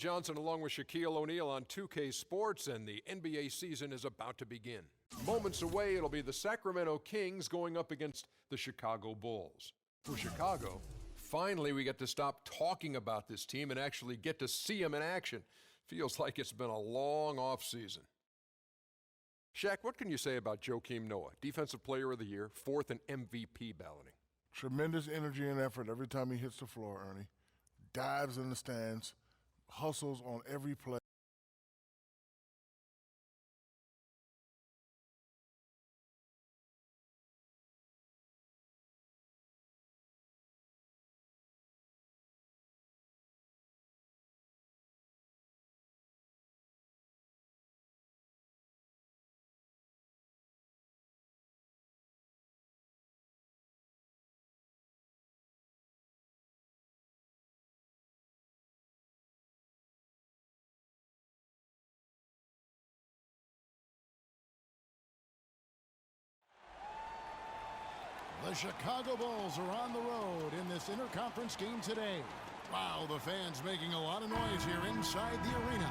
Johnson along with Shaquille O'Neal on 2K Sports, and the NBA season is about to begin. Moments away, it'll be the Sacramento Kings going up against the Chicago Bulls. For Chicago, finally we get to stop talking about this team and actually get to see them in action. Feels like it's been a long offseason. Shaq, what can you say about Joakim Noah, Defensive Player of the Year, 4th in MVP balloting? Tremendous energy and effort every time he hits the floor, Ernie. Dives in the stands, hustles on every play. The Chicago Bulls are on the road in this interconference game today. Wow, the fans making a lot of noise here inside the arena.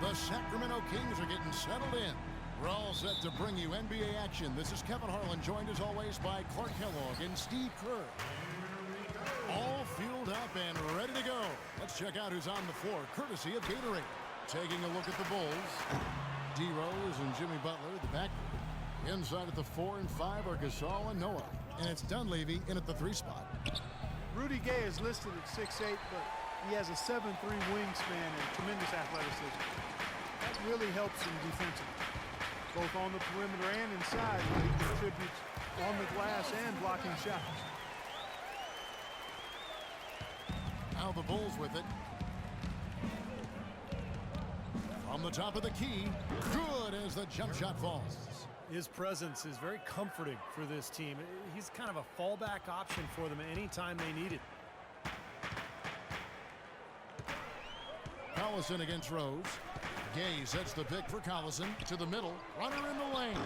The Sacramento Kings are getting settled in. We're all set to bring you NBA action. This is Kevin Harlan, joined as always by Clark Kellogg and Steve Kerr. All fueled up and ready to go. Let's check out who's on the floor, courtesy of Gatorade. Taking a look at the Bulls. D. Rose and Jimmy Butler, the back. Inside at the 4 and 5 are Gasol and Noah. And it's Dunleavy in at the 3 spot. Rudy Gay is listed at 6'8", but he has a 7'3" wingspan and tremendous athleticism. That really helps him defensively, both on the perimeter and inside, where he contributes on the glass and blocking shots. Now the Bulls with it. From the top of the key, good as the jump shot falls. His presence is very comforting for this team. He's kind of a fallback option for them anytime they need it. Collison against Rose. Gay sets the pick for Collison to the middle. Runner in the lane.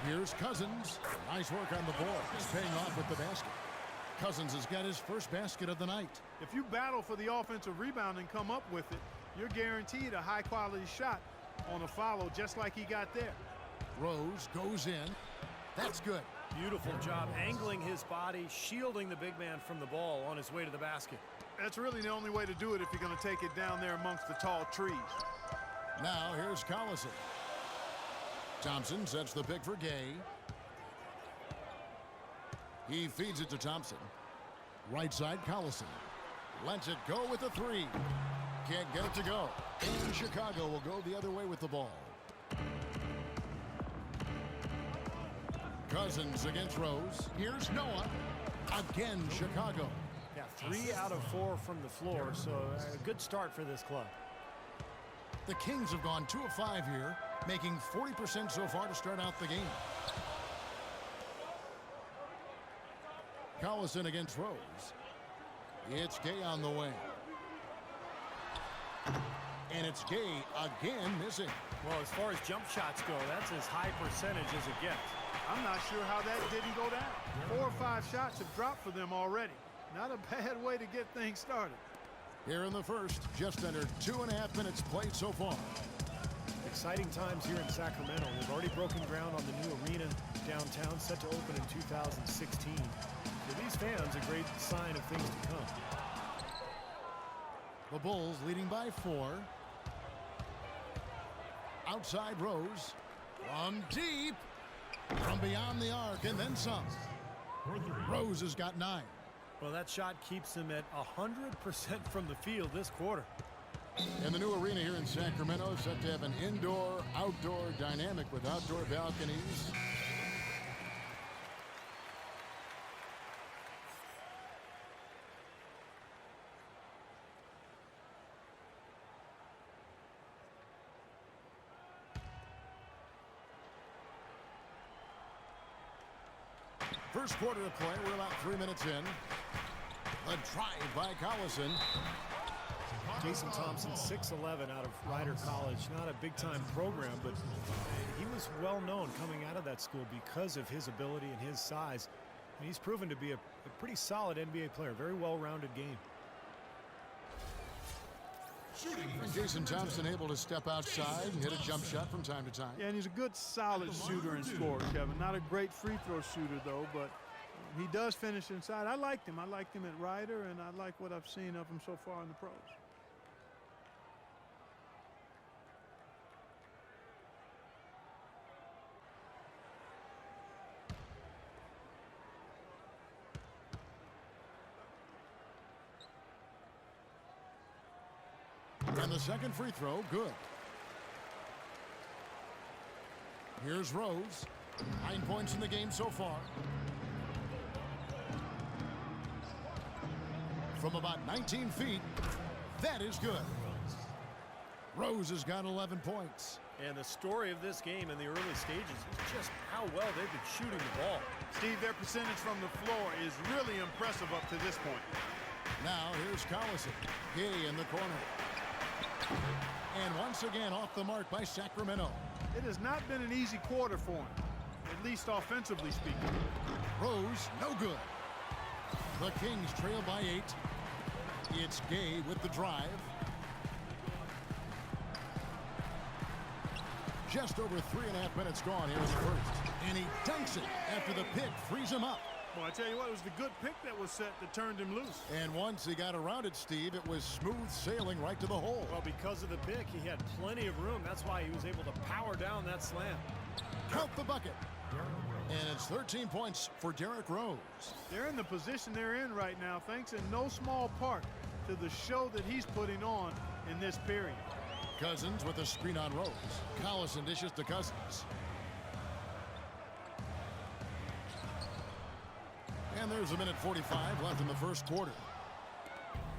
Here's Cousins. Nice work on the board. He's paying off with the basket. Cousins has got his first basket of the night. If you battle for the offensive rebound and come up with it, you're guaranteed a high-quality shot on a follow just like he got there. Rose goes in. That's good. Beautiful job angling his body, shielding the big man from the ball on his way to the basket. That's really the only way to do it if you're going to take it down there amongst the tall trees. Now here's Collison. Thompson sets the pick for Gay. He feeds it to Thompson. Right side, Collison. Lets it go with the 3. Can't get it to go. And Chicago will go the other way with the ball. Cousins against Rose. Here's Noah. Again, Chicago. Yeah, 3 out of 4 from the floor, so a good start for this club. The Kings have gone 2 of 5 here, making 40% so far to start out the game. Collison against Rose. It's Gay on the wing. And it's Gay again missing. Well, as far as jump shots go, that's as high percentage as it gets. I'm not sure how that didn't go down. 4 or 5 shots have dropped for them already. Not a bad way to get things started. Here in the first, just under 2.5 minutes played so far. Exciting times here in Sacramento. They've already broken ground on the new arena downtown, set to open in 2016. For these fans, a great sign of things to come. The Bulls leading by 4. Outside Rose. From deep. From beyond the arc and then some. Rose has got 9. Well, that shot keeps him at 100% from the field this quarter. And the new arena here in Sacramento is set to have an indoor-outdoor dynamic with outdoor balconies. First quarter of play, we're about 3 minutes in. A drive by Collison. Jason Thompson, 6'11", out of Rider College. Not a big-time program, but he was well known coming out of that school because of his ability and his size. And he's proven to be a pretty solid NBA player. Very well-rounded game. And Jason Thompson able to step outside and hit a jump shot from time to time. Yeah, and he's a good, solid shooter and scorer, Kevin. Not a great free throw shooter, though, but he does finish inside. I liked him. I liked him at Ryder, and I like what I've seen of him so far in the pros. And the second free throw, good. Here's Rose. 9 points in the game so far. From about 19 feet, that is good. Rose has got 11 points. And the story of this game in the early stages is just how well they've been shooting the ball. Steve, their percentage from the floor is really impressive up to this point. Now here's Collison. Gay in the corner. And once again off the mark by Sacramento. It has not been an easy quarter for him, at least offensively speaking. Rose, no good. The Kings trail by 8. It's Gay with the drive. Just over 3.5 minutes gone here in the first. And he dunks it after the pick frees him up. Well, I tell you what, it was the good pick that was set that turned him loose. And once he got around it, Steve, it was smooth sailing right to the hole. Well, because of the pick, he had plenty of room. That's why he was able to power down that slam. Count the bucket. And it's 13 points for Derrick Rose. They're in the position they're in right now, thanks in no small part to the show that he's putting on in this period. Cousins with a screen on Rose. Collison dishes to Cousins. And there's a minute 45 left in the first quarter.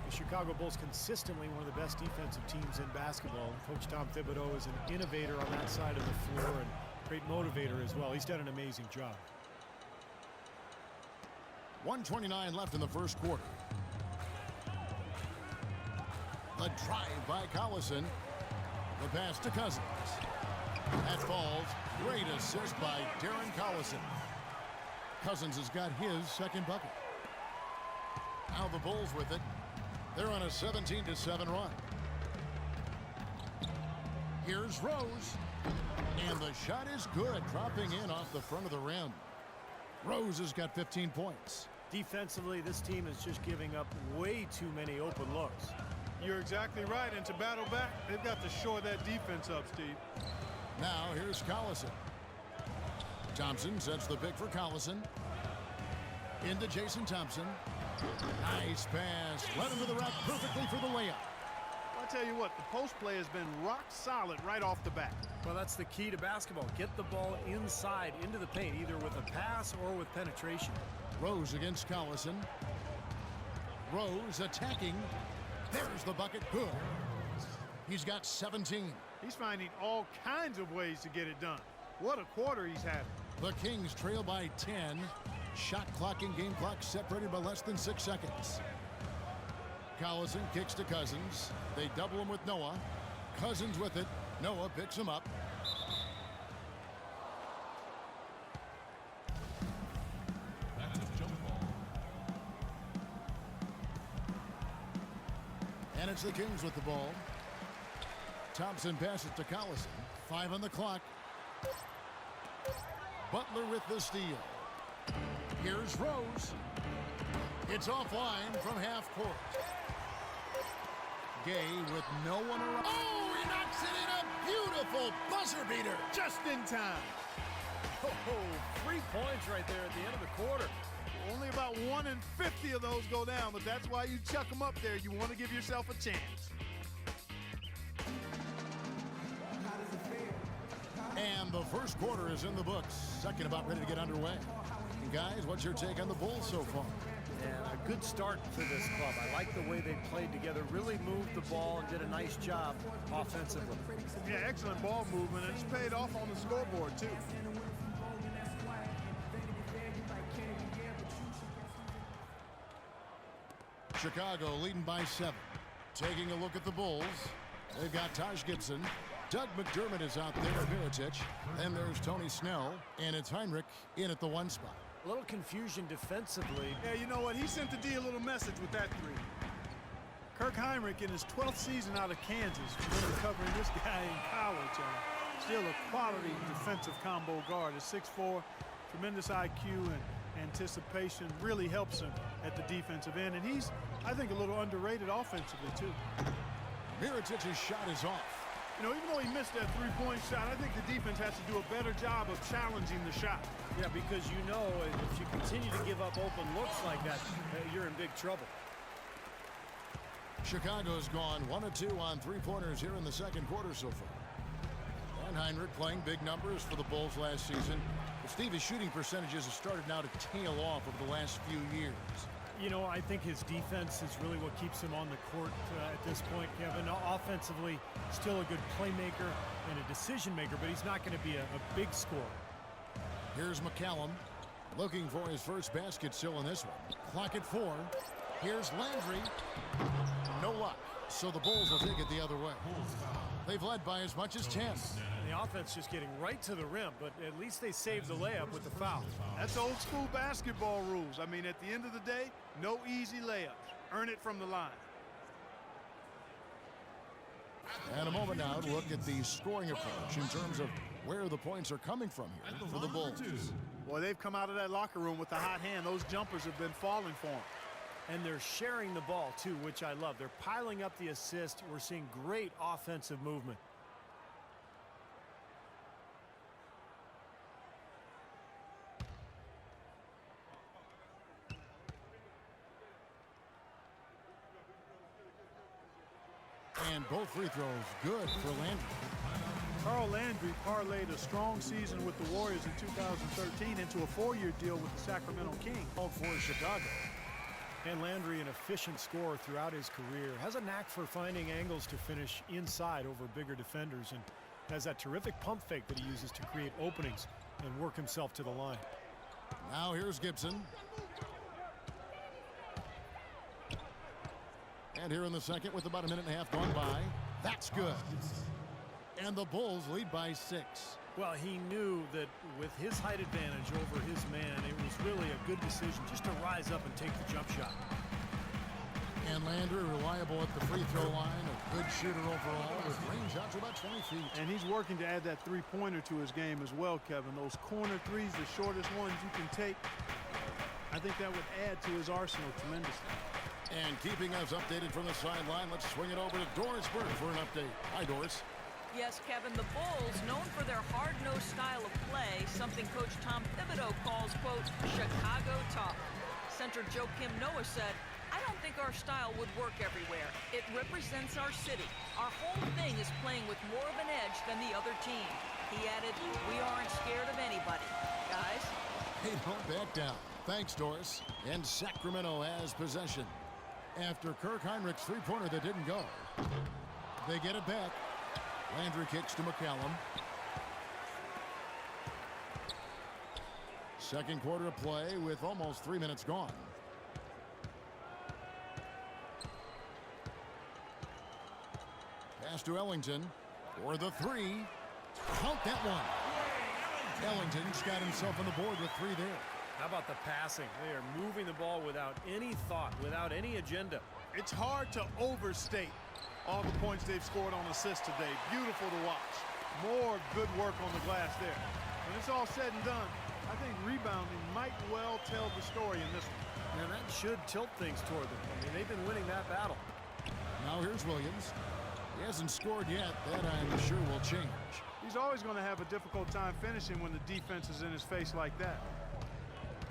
The Chicago Bulls consistently one of the best defensive teams in basketball. Coach Tom Thibodeau is an innovator on that side of the floor and great motivator as well. He's done an amazing job. 1:29 left in the first quarter. The drive by Collison. The pass to Cousins. That falls. Great assist by Darren Collison. Cousins has got his second bucket. Now the Bulls with it. They're on a 17-7 run. Here's Rose. And the shot is good, dropping in off the front of the rim. Rose has got 15 points. Defensively, this team is just giving up way too many open looks. You're exactly right, and to battle back, they've got to shore that defense up, Steve. Now here's Collison. Thompson sets the pick for Collison. Into Jason Thompson. Nice pass. Led him to the rack perfectly for the layup. I'll tell you what, the post play has been rock solid right off the bat. Well, that's the key to basketball. Get the ball inside into the paint, either with a pass or with penetration. Rose against Collison. Rose attacking. There's the bucket. Good. He's got 17. He's finding all kinds of ways to get it done. What a quarter he's having. The Kings trail by 10. Shot clock and game clock separated by less than 6 seconds. Collison kicks to Cousins. They double him with Noah. Cousins with it. Noah picks him up. And it's the Kings with the ball. Thompson passes to Collison. 5 on the clock. Butler with the steal. Here's Rose. It's offline from half court. Gay with no one around. Oh, he knocks it in, a beautiful buzzer beater. Just in time. Oh, 3 points right there at the end of the quarter. Only about 1 in 50 of those go down, but that's why you chuck them up there. You want to give yourself a chance. And the first quarter is in the books. Second about ready to get underway. And guys, what's your take on the Bulls so far? And a good start for this club. I like the way they played together, really moved the ball and did a nice job offensively. Yeah, excellent ball movement, and it's paid off on the scoreboard, too. Chicago leading by 7. Taking a look at the Bulls. They've got Taj Gibson. Doug McDermott is out there, Mirotic. Then there's Tony Snell, and it's Heinrich in at the 1 spot. A little confusion defensively. Yeah, you know what? He sent the D a little message with that 3. Kirk Heinrich in his 12th season out of Kansas, remember covering this guy in college. Still a quality defensive combo guard. At 6'4", tremendous IQ and anticipation really helps him at the defensive end. And he's, I think, a little underrated offensively, too. Mirotic's shot is off. You know, even though he missed that three-point shot, I think the defense has to do a better job of challenging the shot. Yeah, because you know if you continue to give up open looks like that, you're in big trouble. Chicago's gone 1 of 2 on three-pointers here in the second quarter so far. And Heinrich playing big numbers for the Bulls last season. But Steve, his shooting percentages have started now to tail off over the last few years. You know, I think his defense is really what keeps him on the court at this point, Kevin. Offensively, still a good playmaker and a decision maker, but he's not going to be a big scorer. Here's McCallum looking for his first basket still in this one. Clock at 4. Here's Landry. No luck. So the Bulls will take it the other way. They've led by as much as 10. And the offense just getting right to the rim, but at least they saved the layup with the foul. That's old school basketball rules. I mean, at the end of the day, no easy layups. Earn it from the line. And a moment now to look at the scoring approach in terms of where the points are coming from here for the Bulls. Boy, they've come out of that locker room with the hot hand. Those jumpers have been falling for them. And they're sharing the ball, too, which I love. They're piling up the assist. We're seeing great offensive movement. And both free throws good for Landry. Carl Landry parlayed a strong season with the Warriors in 2013 into a 4-year deal with the Sacramento Kings. For Chicago. And Landry, an efficient scorer throughout his career, has a knack for finding angles to finish inside over bigger defenders and has that terrific pump fake that he uses to create openings and work himself to the line. Now here's Gibson. And here in the second with about a minute and a half gone by. That's good. And the Bulls lead by 6. Well, he knew that with his height advantage over his man, it was really a good decision just to rise up and take the jump shot. And Landry reliable at the free throw line, a good shooter overall with range out to about 20 feet. And he's working to add that three-pointer to his game as well, Kevin. Those corner threes, the shortest ones you can take, I think that would add to his arsenal tremendously. And keeping us updated from the sideline, let's swing it over to Doris Burke for an update. Hi, Doris. Yes, Kevin, the Bulls, known for their hard-nosed style of play, something Coach Tom Thibodeau calls, quote, Chicago tough. Center Joakim Noah said, I don't think our style would work everywhere. It represents our city. Our whole thing is playing with more of an edge than the other team. He added, we aren't scared of anybody. Guys? Hey, don't back down. Thanks, Doris. And Sacramento has possession. After Kirk Heinrich's three-pointer that didn't go, they get it back. Landry kicks to McCallum. Second quarter of play with almost 3 minutes gone. Pass to Ellington for the three. Count that one. Ellington's got himself on the board with 3 there. How about the passing? They are moving the ball without any thought, without any agenda. It's hard to overstate all the points they've scored on assists today. Beautiful to watch. More good work on the glass there. When it's all said and done, I think rebounding might well tell the story in this one. And that should tilt things toward them. I mean, they've been winning that battle. Now here's Williams. He hasn't scored yet. That I'm sure will change. He's always going to have a difficult time finishing when the defense is in his face like that.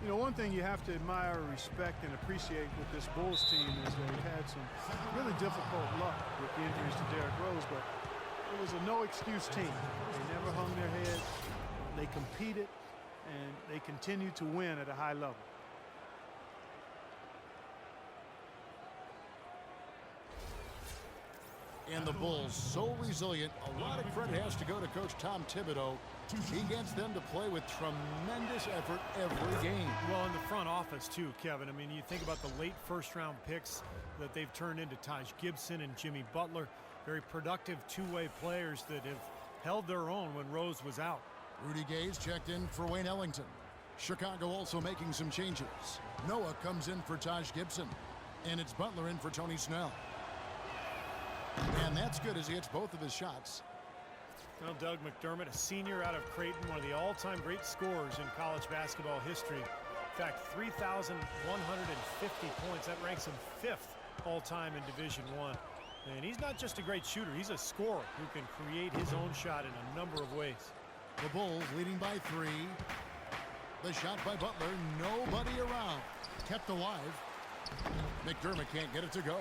You know, one thing you have to admire, respect, and appreciate with this Bulls team is they've had some really difficult luck with the injuries to Derrick Rose, but it was a no-excuse team. They never hung their heads. They competed, and they continued to win at a high level. And the Bulls so resilient. A lot of credit has to go to Coach Tom Thibodeau. He gets them to play with tremendous effort every game. Well, in the front office, too, Kevin. I mean, you think about the late first-round picks that they've turned into Taj Gibson and Jimmy Butler. Very productive two-way players that have held their own when Rose was out. Rudy Gay's checked in for Wayne Ellington. Chicago also making some changes. Noah comes in for Taj Gibson. And it's Butler in for Tony Snell. And that's good as he hits both of his shots. Well, Doug McDermott, a senior out of Creighton, one of the all-time great scorers in college basketball history. In fact, 3,150 points. That ranks him 5th all-time in Division I. And he's not just a great shooter, he's a scorer who can create his own shot in a number of ways. The Bulls leading by 3. The shot by Butler, nobody around. Kept alive. McDermott can't get it to go.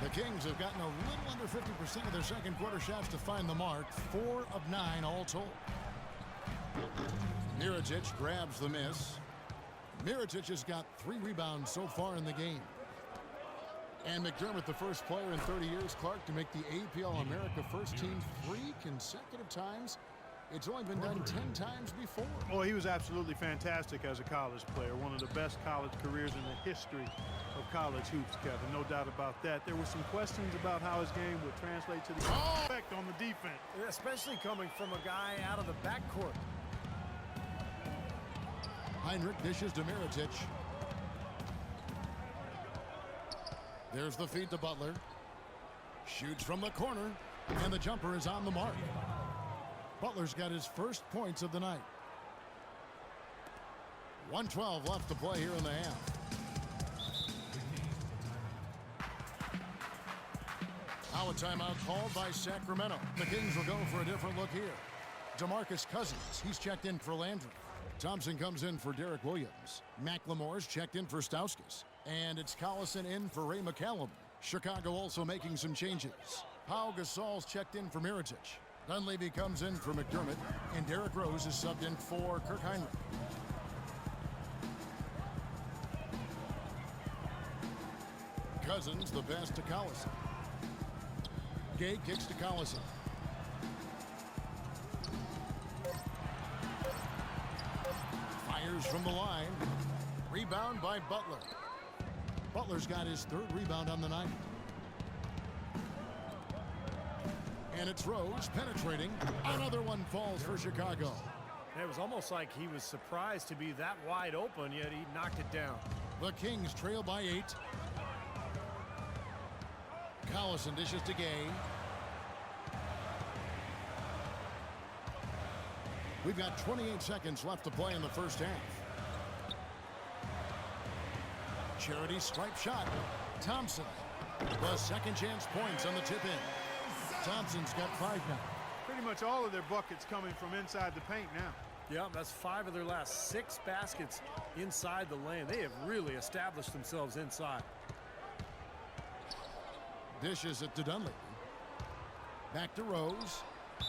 The Kings have gotten a little under 50% of their second quarter shots to find the mark. 4 of 9 all told. Mirotic grabs the miss. Mirotic has got 3 rebounds so far in the game. And McDermott, the first player in 30 years, Clark, to make the APL America first team 3 consecutive times. It's only been done 10 times before. Oh, he was absolutely fantastic as a college player. One of the best college careers in the history of college hoops, Kevin. No doubt about that. There were some questions about how his game would translate to the effect on the defense. Especially coming from a guy out of the backcourt. Heinrich dishes to Mirotic. There's the feed to Butler. Shoots from the corner, and the jumper is on the mark. Butler's got his first points of the night. 1:12 left to play here in the half. Now a timeout called by Sacramento. The Kings will go for a different look here. DeMarcus Cousins, he's checked in for Landry. Thompson comes in for Derek Williams. McLemore's checked in for Stauskas. And it's Collison in for Ray McCallum. Chicago also making some changes. Pau Gasol's checked in for Mirotic. Dunleavy comes in for McDermott. And Derrick Rose is subbed in for Kirk Heinrich. Cousins, the pass to Collison. Gay kicks to Collison. Fires from the line. Rebound by Butler. Butler's got his 3rd rebound on the night. And it's Rose penetrating. Another one falls for Chicago. It was almost like he was surprised to be that wide open, yet he knocked it down. The Kings trail by 8. Collison dishes to Gay. We've got 28 seconds left to play in the first half. Charity stripe shot. Thompson. The second chance points on the tip in. Thompson's got 5 now. Pretty much all of their buckets coming from inside the paint now. Yeah, that's 5 of their last 6 baskets inside the lane. They have really established themselves inside. Dishes it to Dunleavy. Back to Rose.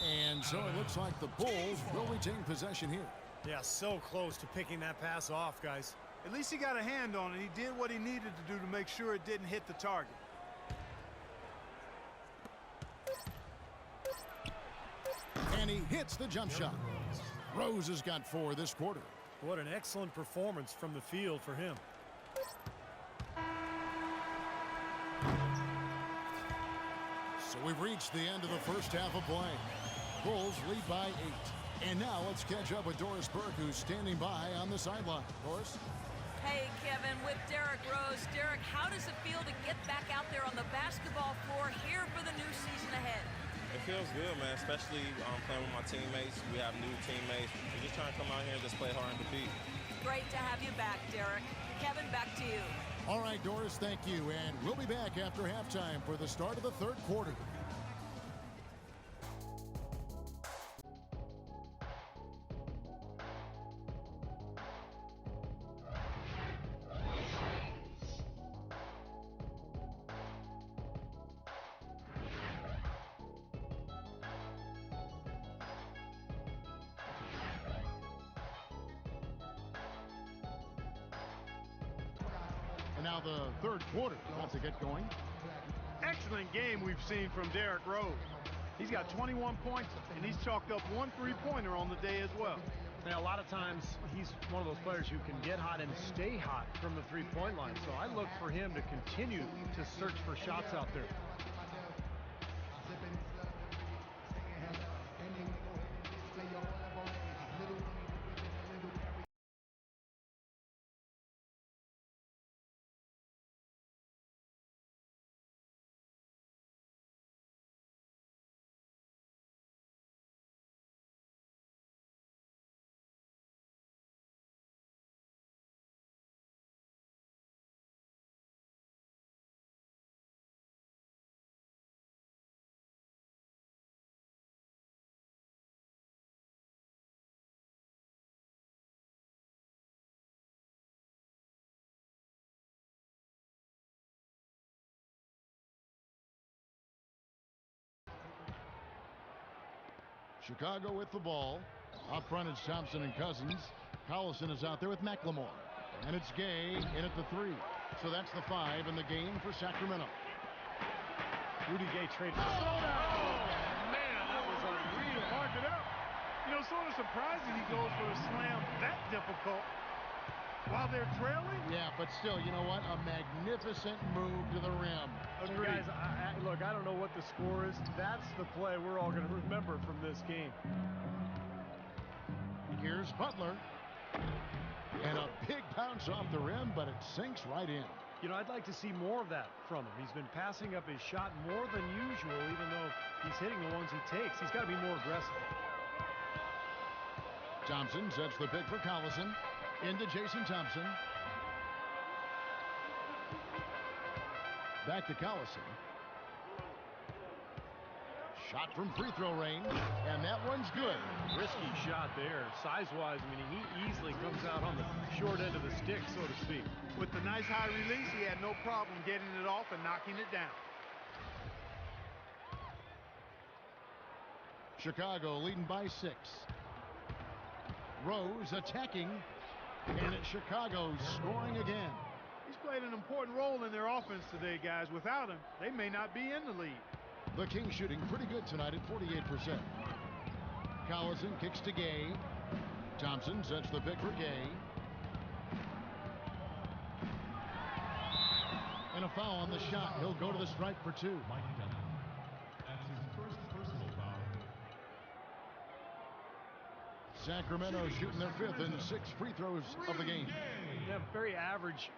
And so it looks like the Bulls will retain possession here. Yeah, so close to picking that pass off, guys. At least he got a hand on it. He did what he needed to do to make sure it didn't hit the target. And he hits the jump shot. Rose has got 4 this quarter. What an excellent performance from the field for him. So we've reached the end of the first half of play. Bulls lead by 8. And now let's catch up with Doris Burke, who's standing by on the sideline. Doris? Hey, Kevin, with Derrick Rose. Derrick, how does it feel to get back out there on the basketball floor here for the new season ahead? It feels good, man, especially playing with my teammates. We have new teammates. We're just trying to come out here and just play hard and compete. Great to have you back, Derrick. Kevin, back to you. All right, Doris, thank you. And we'll be back after halftime for the start of the 3rd quarter. And now the 3rd quarter about to get going. Excellent game we've seen from Derrick Rose. He's got 21 points, and he's chalked up 1 3-pointer on the day as well. Now, a lot of times he's one of those players who can get hot and stay hot from the 3-point line. So I look for him to continue to search for shots out there. Chicago with the ball. Up front it's Thompson and Cousins. Collison is out there with McLemore. And it's Gay in at the 3. So that's the 5 in the game for Sacramento. Rudy Gay traded. Oh, man, that was unreal. Mark it up. You know, sort of surprising he goes for a slam that difficult while they're trailing. Yeah, but still, you know what? A magnificent move to the rim. So guys, look, I don't know what the score is. That's the play we're all going to remember from this game. Here's Butler. And a big bounce off the rim, but it sinks right in. You know, I'd like to see more of that from him. He's been passing up his shot more than usual, even though he's hitting the ones he takes. He's got to be more aggressive. Thompson sets the pick for Collison. Into Jason Thompson. Back to Collison. Shot from free throw range, and that one's good. Risky shot there. Size-wise, I mean, he easily comes out on the short end of the stick, so to speak. With the nice high release, he had no problem getting it off and knocking it down. Chicago leading by 6. Rose attacking, and it's Chicago scoring again. He's played an important role in their offense today, guys. Without him, they may not be in the lead. The Kings shooting pretty good tonight at 48%. Collison kicks to Gay. Thompson sets the pick for Gay. And a foul on the shot. He'll go to the stripe for 2. That's his first personal foul. Sacramento shooting their 5th and 6 free throws of the game. Yeah, very average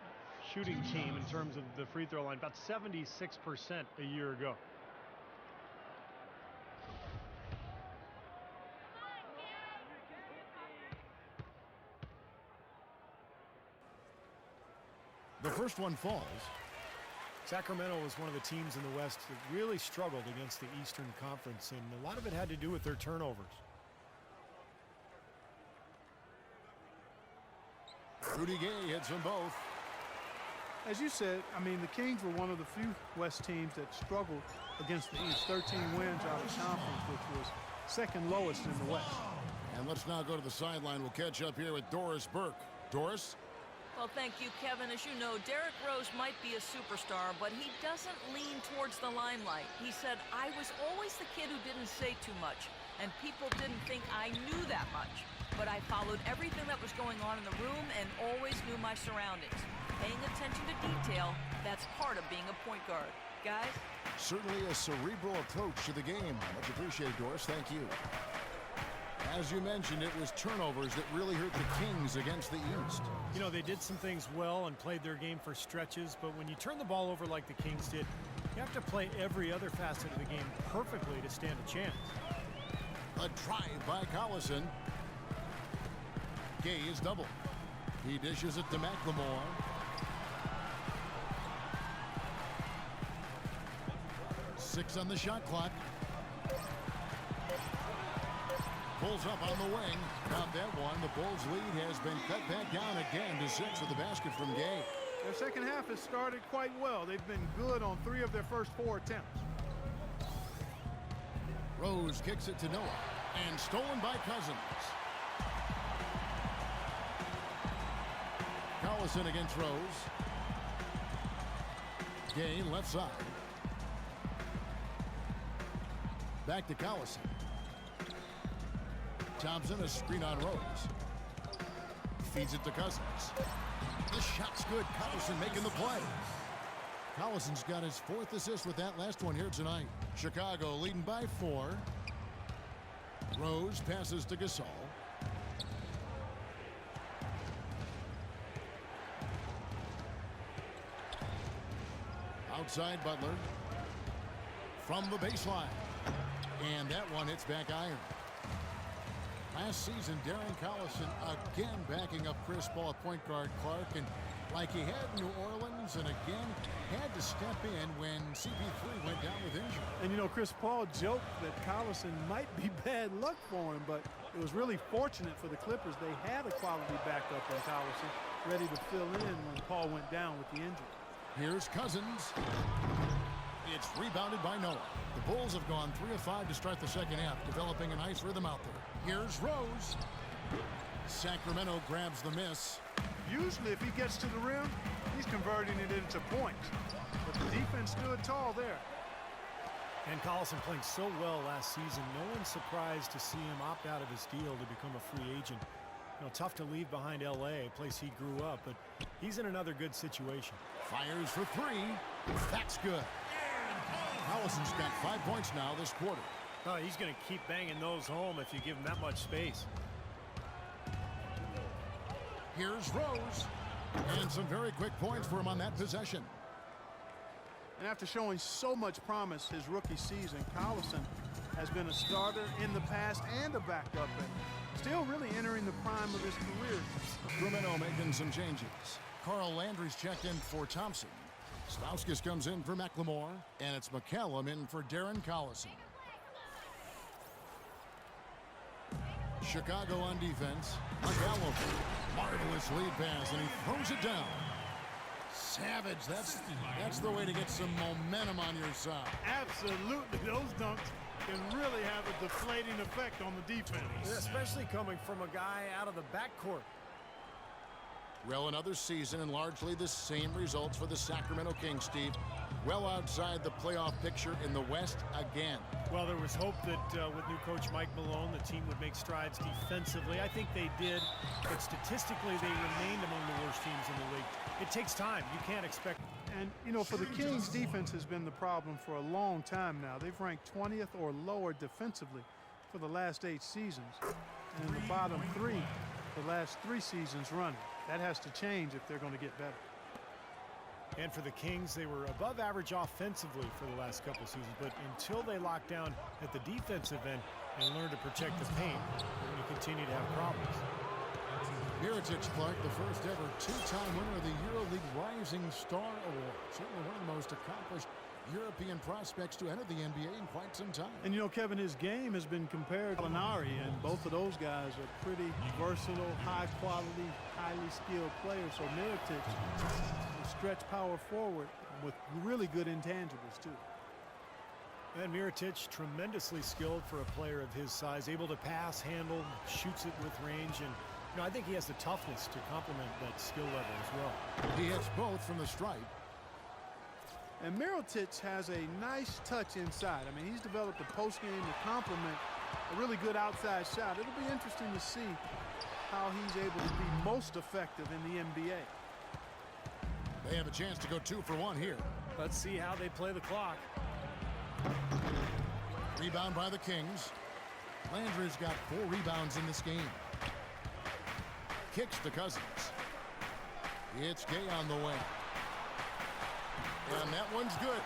shooting team in terms of the free throw line. About 76% a year ago. The first one falls. Sacramento was one of the teams in the West that really struggled against the Eastern Conference, and a lot of it had to do with their turnovers. Rudy Gay hits them both. As you said, I mean, the Kings were one of the few West teams that struggled against the East. 13 wins out of conference, which was second lowest in the West. And let's now go to the sideline. We'll catch up here with Doris Burke. Doris? Well, thank you, Kevin. As you know, Derrick Rose might be a superstar, but he doesn't lean towards the limelight. He said, I was always the kid who didn't say too much, and people didn't think I knew that much. But I followed everything that was going on in the room and always knew my surroundings. Paying attention to detail, that's part of being a point guard. Guys? Certainly a cerebral approach to the game. Much appreciated, Doris. Thank you. As you mentioned, it was turnovers that really hurt the Kings against the East. You know, they did some things well and played their game for stretches, but when you turn the ball over like the Kings did, you have to play every other facet of the game perfectly to stand a chance. A drive by Collison. Gay is double. He dishes it to McLemore. Six on the shot clock. Pulls up on the wing. Not that one. The Bulls' lead has been cut back down again to 6 with the basket from Gay. Their second half has started quite well. They've been good on 3 of their first 4 attempts. Rose kicks it to Noah. And stolen by Cousins. Collison against Rose. Gay left side. Back to Collison. Thompson, a screen on Rose. Feeds it to Cousins. The shot's good. Collison making the play. Collison's got his 4th assist with that last one here tonight. Chicago leading by 4. Rose passes to Gasol. Outside Butler. From the baseline. And that one hits back iron. Last season, Darren Collison again backing up Chris Paul at point guard Clark, and like he had in New Orleans, and again had to step in when CP3 went down with injury. And you know, Chris Paul joked that Collison might be bad luck for him, but it was really fortunate for the Clippers. They had a quality backup in Collison, ready to fill in when Paul went down with the injury. Here's Cousins. It's rebounded by Noah. The Bulls have gone 3 of 5 to start the second half, developing a nice rhythm out there. Here's Rose. Sacramento grabs the miss. Usually if he gets to the rim, he's converting it into points. But the defense stood tall there. And Collison playing so well last season, no one's surprised to see him opt out of his deal to become a free agent. You know, tough to leave behind LA, a place he grew up, but he's in another good situation. Fires for 3. That's good. Collison's got 5 points now this quarter. Oh, he's going to keep banging those home if you give him that much space. Here's Rose. And some very quick points for him on that possession. And after showing so much promise his rookie season, Collison has been a starter in the past and a backup, and still really entering the prime of his career. Sacramento making some changes. Carl Landry's checked in for Thompson. Stauskas comes in for McLemore, and it's McCallum in for Darren Collison. Chicago on defense. McCallum, marvelous lead pass, and he throws it down. Savage, that's the way to get some momentum on your side. Absolutely, those dunks can really have a deflating effect on the defense. Especially coming from a guy out of the backcourt. Well, another season and largely the same results for the Sacramento Kings, Steve. Well outside the playoff picture in the West again. Well, there was hope that with new coach Mike Malone, the team would make strides defensively. I think they did, but statistically they remained among the worst teams in the league. It takes time. You can't expect. And, you know, for the Kings, defense has been the problem for a long time now. They've ranked 20th or lower defensively for the last 8 seasons. And in the bottom 3, the last 3 seasons running. That has to change if they're going to get better. And for the Kings, they were above average offensively for the last couple seasons, but until they lock down at the defensive end and learn to protect the paint, they're going to continue to have problems. Mirotic, Clark, the first ever 2-time winner of the EuroLeague Rising Star Award. Certainly one of the most accomplished European prospects to enter the NBA in quite some time. And, you know, Kevin, his game has been compared to Linari, and both of those guys are pretty versatile, high-quality, highly skilled players. So Mirotic will stretch power forward with really good intangibles, too. And Mirotic, tremendously skilled for a player of his size, able to pass, handle, shoots it with range, and you know, I think he has the toughness to complement that skill level as well. He hits both from the stripe. And Mirotic has a nice touch inside. I mean, he's developed a post game to complement a really good outside shot. It'll be interesting to see how he's able to be most effective in the NBA. They have a chance to go 2 for 1 here. Let's see how they play the clock. Rebound by the Kings. Landry's got 4 rebounds in this game. Kicks to Cousins. It's Gay on the way. And that one's good.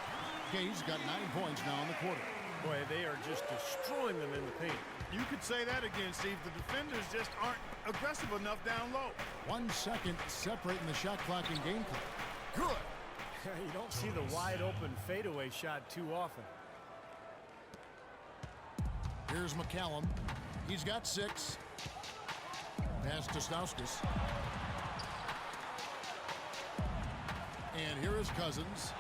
Gay's got 9 points now in the quarter. Boy, they are just destroying them in the paint. You could say that again, Steve. The defenders just aren't aggressive enough down low. 1 second separating the shot clock and game clock. Good. You don't see the wide open fadeaway shot too often. Here's McCallum. He's got 6. Pass to Stauskas. And here is Cousins.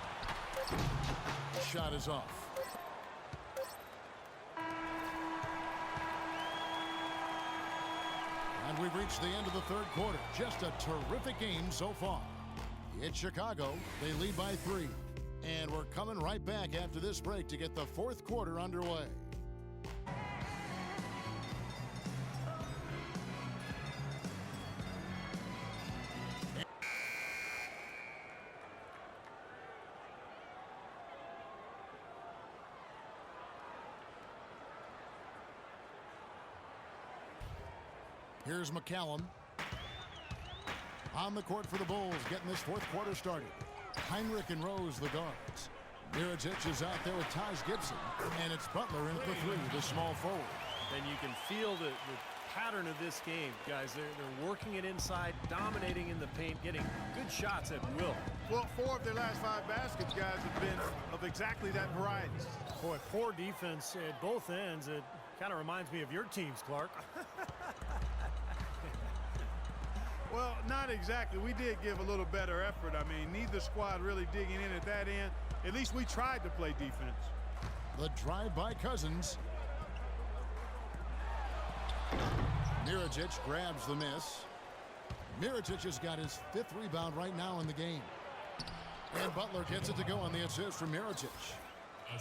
The shot is off. And we've reached the end of the third quarter. Just a terrific game so far. It's Chicago. They lead by 3. And we're coming right back after this break to get the fourth quarter underway. Here's McCallum. On the court for the Bulls, getting this fourth quarter started. Heinrich and Rose, the guards. Mirotic is out there with Taj Gibson. And it's Butler in for 3, the small forward. And you can feel the pattern of this game, guys. They're working it inside, dominating in the paint, getting good shots at will. Well, 4 of their last 5 baskets, guys, have been of exactly that variety. Boy, poor defense at both ends. It kind of reminds me of your teams, Clark. Well, not exactly. We did give a little better effort. I mean, neither squad really digging in at that end. At least we tried to play defense. The drive by Cousins. Mirotic grabs the miss. Mirotic has got his 5th rebound right now in the game. And Butler gets it to go on the assist from Mirotic.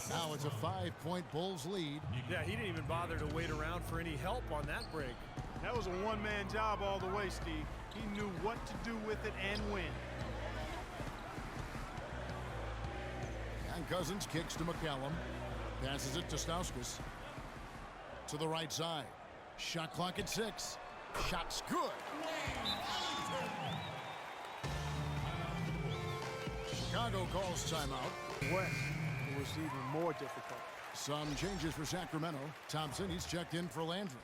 Now it's a 5-point Bulls lead. Yeah, he didn't even bother to wait around for any help on that break. That was a one-man job all the way, Steve. He knew what to do with it and when. And Cousins kicks to McCallum. Passes it to Stauskas. To the right side. Shot clock at 6. Shot's good. Chicago calls timeout. West, it was even more difficult. Some changes for Sacramento. Thompson, he's checked in for Landry.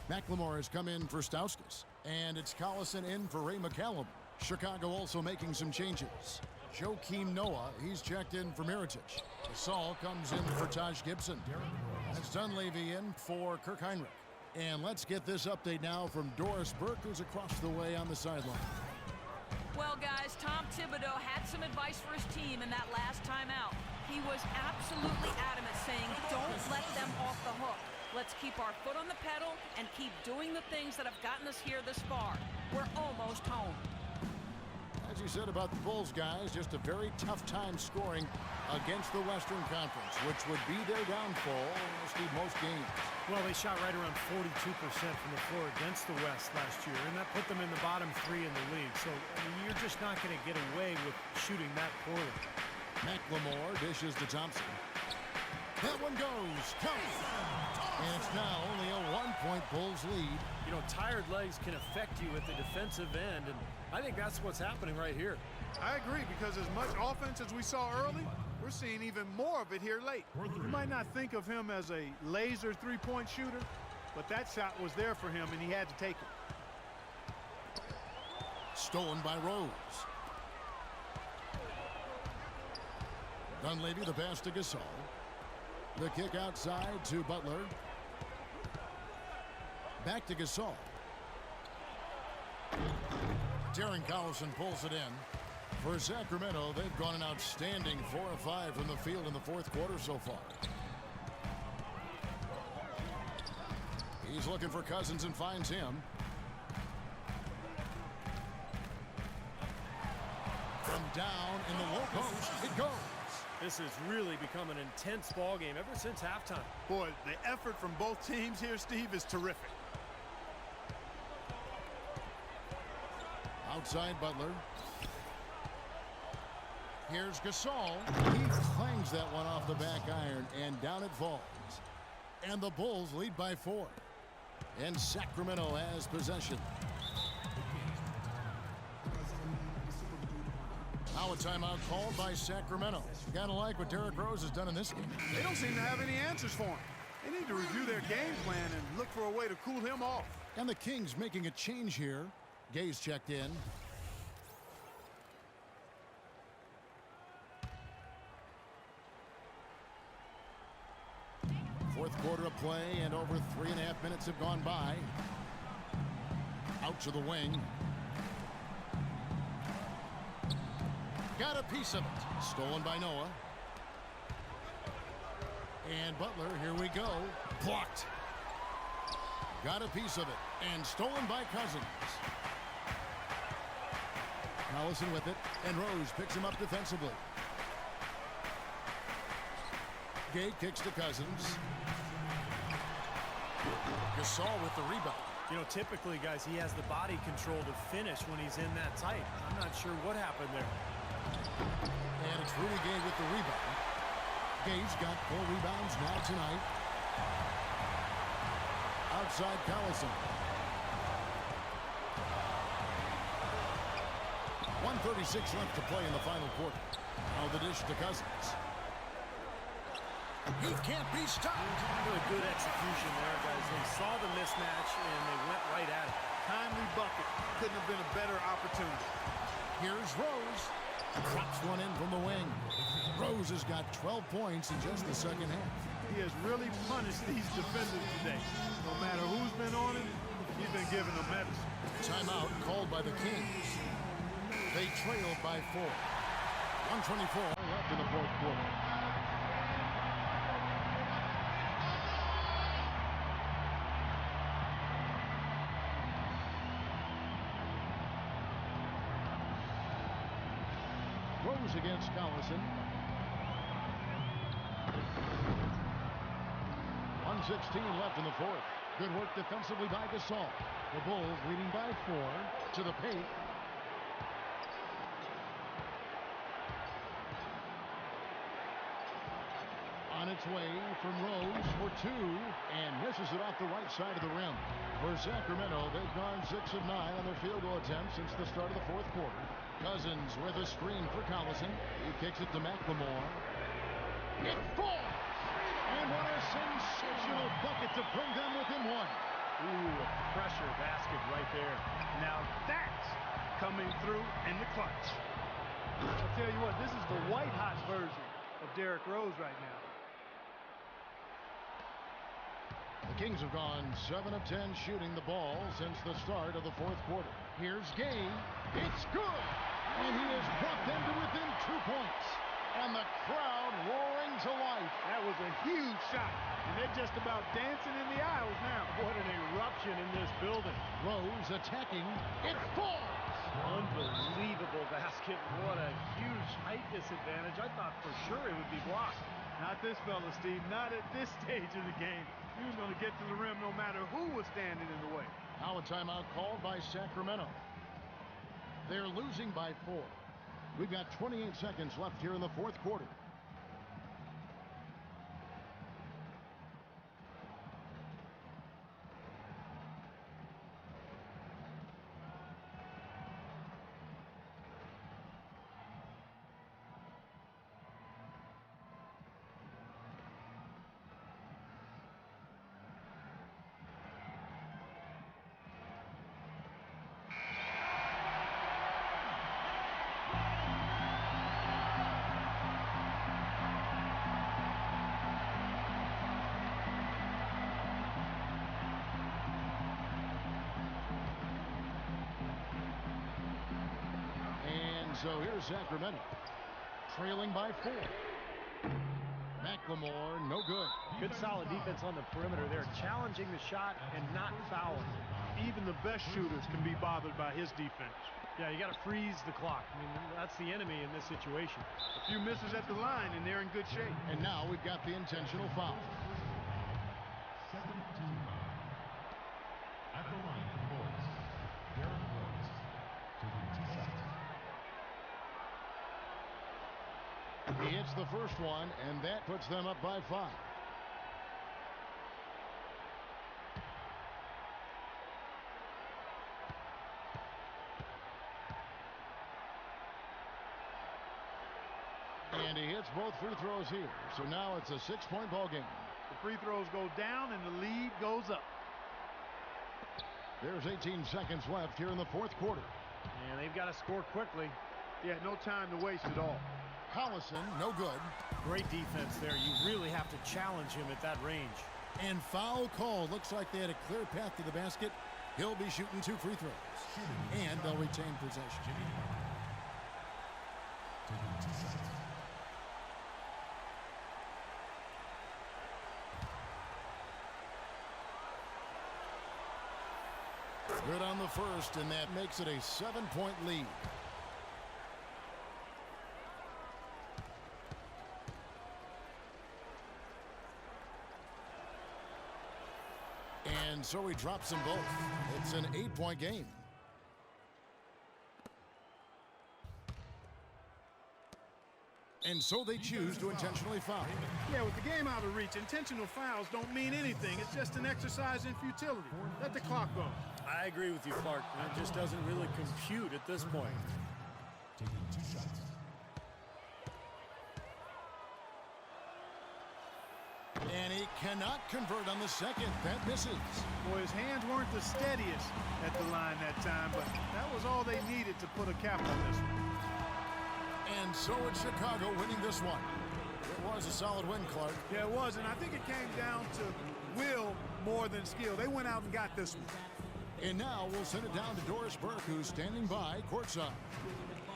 McLemore has come in for Stauskas. And it's Collison in for Ray McCallum. Chicago also making some changes. Joakim Noah, he's checked in for Mirotic. Gasol comes in for Taj Gibson. That's Dunleavy in for Kirk Heinrich. And let's get this update now from Doris Burke, who's across the way on the sideline. Well, guys, Tom Thibodeau had some advice for his team in that last timeout. He was absolutely adamant, saying, don't let them off the hook. Let's keep our foot on the pedal and keep doing the things that have gotten us here this far. We're almost home. As you said about the Bulls, guys, just a very tough time scoring against the Western Conference, which would be their downfall in most games. Well, they shot right around 42% from the floor against the West last year, and that put them in the bottom 3 in the league. So I mean, you're just not going to get away with shooting that poorly. McLemore dishes to Thompson. That one goes. Counts. And it's now only a 1-point Bulls lead. You know, tired legs can affect you at the defensive end, and I think that's what's happening right here. I agree, because as much offense as we saw early, we're seeing even more of it here late. You might not think of him as a laser three-point shooter, but that shot was there for him, and he had to take it. Stolen by Rose. Dunleavy, the pass to Gasol. The kick outside to Butler. Back to Gasol. Darren Collison pulls it in. For Sacramento, they've gone an outstanding 4 of 5 from the field in the 4th quarter so far. He's looking for Cousins and finds him. From down in the low post, it goes. This has really become an intense ball game ever since halftime. Boy, the effort from both teams here, Steve, is terrific. Outside Butler. Here's Gasol. He clangs that one off the back iron, and down it falls. And the Bulls lead by 4. And Sacramento has possession. Now a timeout called by Sacramento. Gotta like what Derrick Rose has done in this game. They don't seem to have any answers for him. They need to review their game plan and look for a way to cool him off. And the Kings making a change here. Gay's checked in. Fourth quarter of play, and over 3.5 minutes have gone by. Out to the wing. Got a piece of it. Stolen by Noah. And Butler, here we go. Blocked. Got a piece of it. And stolen by Cousins. Collison with it. And Rose picks him up defensively. Gay kicks to Cousins. Gasol with the rebound. You know, typically, guys, he has the body control to finish when he's in that tight. I'm not sure what happened there. And it's Rudy Gay with the rebound. Gay's got 4 rebounds now tonight. Outside Collison. 1:36 left to play in the final quarter. Now the dish to Cousins. He can't be stopped. Really good execution there, guys. They saw the mismatch, and they went right at it. Timely bucket. Couldn't have been a better opportunity. Here's Rose. Drops one in from the wing. Rose has got 12 points in just the second half. He has really punished these defenders today. No matter who's been on him, he's been giving them medicine. Timeout called by the Kings. They trail by 4. 1:24 left in the fourth quarter. Rose against Collison. 1:16 left in the fourth. Good work defensively by Gasol. The Bulls leading by 4 to the paint. On its way from Rose for 2 and misses it off the right side of the rim. For Sacramento, they've gone 6 of 9 on their field goal attempts since the start of the fourth quarter. Cousins with a screen for Collison. He kicks it to McLemore. It falls! And what a sensational bucket to bring them within 1. Ooh, a pressure basket right there. Now that's coming through in the clutch. I'll tell you what, this is the white-hot version of Derrick Rose right now. The Kings have gone 7 of 10 shooting the ball since the start of the fourth quarter. Here's Gay. It's good! And he has brought them to within 2 points. And the crowd roaring to life. That was a huge shot. And they're just about dancing in the aisles now. What an eruption in this building. Rose attacking. It falls! Unbelievable basket. What a huge height disadvantage. I thought for sure it would be blocked. Not this fella, Steve. Not at this stage of the game. He was going to get to the rim no matter who was standing in the way. Now a timeout called by Sacramento. They're losing by 4. We've got 28 seconds left here in the fourth quarter. So here's Sacramento, trailing by 4. McLemore, no good. Good solid defense on the perimeter there, challenging the shot and not fouling. Even the best shooters can be bothered by his defense. Yeah, you got to freeze the clock. I mean, that's the enemy in this situation. A few misses at the line, and they're in good shape. And now we've got the intentional foul. Second team foul. At the line for the Bulls, Derrick Rose, taking 2 shots. He hits the first one, and that puts them up by 5. And he hits both free throws here. So now it's a 6-point ball game. The free throws go down, and the lead goes up. There's 18 seconds left here in the fourth quarter. And they've got to score quickly. Yeah, no time to waste at all. Collison, no good. Great defense there. You really have to challenge him at that range. And foul call. Looks like they had a clear path to the basket. He'll be shooting 2 free throws. And they'll retain possession. Taking 2 shots. Good on the first, and that makes it a 7-point lead. And so he drops them both. It's an 8-point game. And so they choose to intentionally foul. Yeah, with the game out of reach, intentional fouls don't mean anything. It's just an exercise in futility. Let the clock go. I agree with you, Clark. It just doesn't really compute at this point. Taking 2 shots. And he cannot convert on the second. That misses. Boy, his hands weren't the steadiest at the line that time, but that was all they needed to put a cap on this one. And so it's Chicago winning this one. It was a solid win, Clark. Yeah, it was, and I think it came down to will more than skill. They went out and got this one. And now we'll send it down to Doris Burke, who's standing by courtside.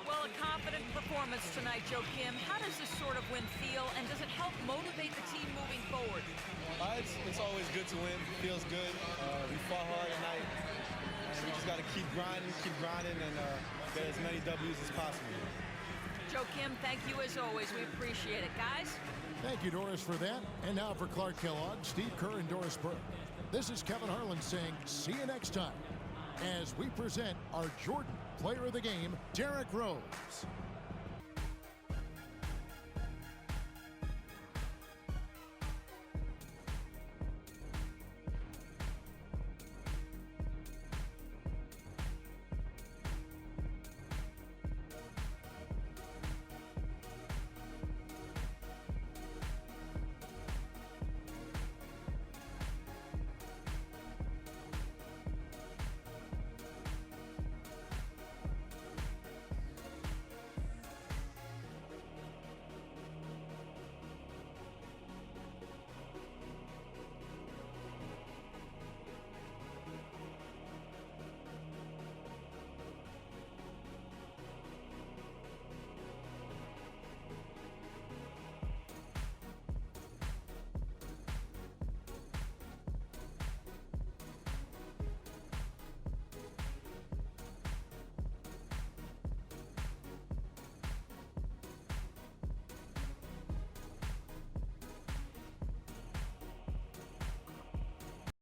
Well, a confident performance tonight, Joe Kim. How does this sort of win feel, and does it help motivate the team moving forward? It's always good to win. Feels good. We fought hard tonight, and we just got to keep grinding, and get as many W's as possible. Joe Kim, thank you as always. We appreciate it, guys. Thank you, Doris, for that. And now for Clark Kellogg, Steve Kerr, and Doris Burke. This is Kevin Harlan saying see you next time as we present our Jordan Player of the Game, Derrick Rose.